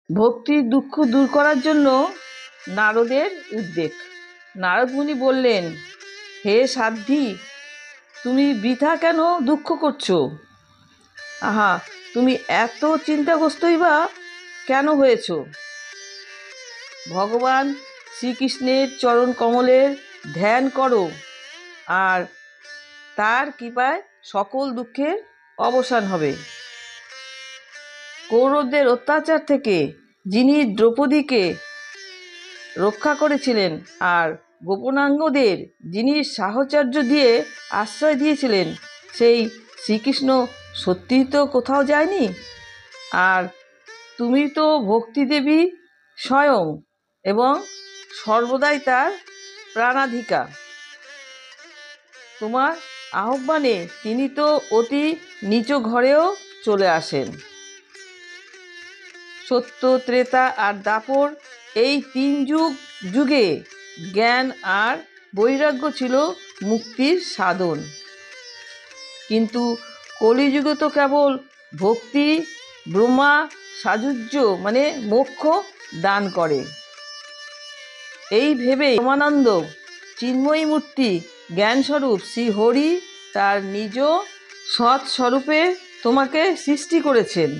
ভক্তির দুঃখ দূর করার জন্য নারদের উদ্বেগ। নারদ মুনি বললেন, হে সাধ্বী, তুমি বৃথা কেন দুঃখ করছো? আহা, তুমি এত চিন্তাগ্রস্তই বা কেন হয়েছ? ভগবান শ্রীকৃষ্ণের চরণ কমলের ধ্যান করো, আর তার কৃপায় সকল দুঃখের অবসান হবে। কৌরবদের অত্যাচার থেকে যিনি দ্রৌপদীকে রক্ষা করেছিলেন, আর গোপনাঙ্গদের যিনি সাহচর্য দিয়ে আশ্রয় দিয়েছিলেন, সেই শ্রীকৃষ্ণ সত্যিই তো কোথাও যায়নি। আর তুমি তো ভক্তিদেবী স্বয়ং, এবং সর্বদাই তার প্রাণাধিকা। তোমার আহ্বানে তিনি তো অতি নিচ ঘরেও চলে আসেন। সত্য, ত্রেতা আর দাপর, এই 3 যুগে জ্ঞান আর বৈরাগ্য ছিল মুক্তির সাধন। কিন্তু কলিযুগে তো কেবল ভক্তি ব্রহ্মা সাযুজ্য মানে মোক্ষ দান করে। এই ভেবে পরমানন্দ চিন্ময়ী মূর্তি জ্ঞানস্বরূপ শ্রী হরি তার নিজ সৎ স্বরূপে তোমাকে সৃষ্টি করেছেন।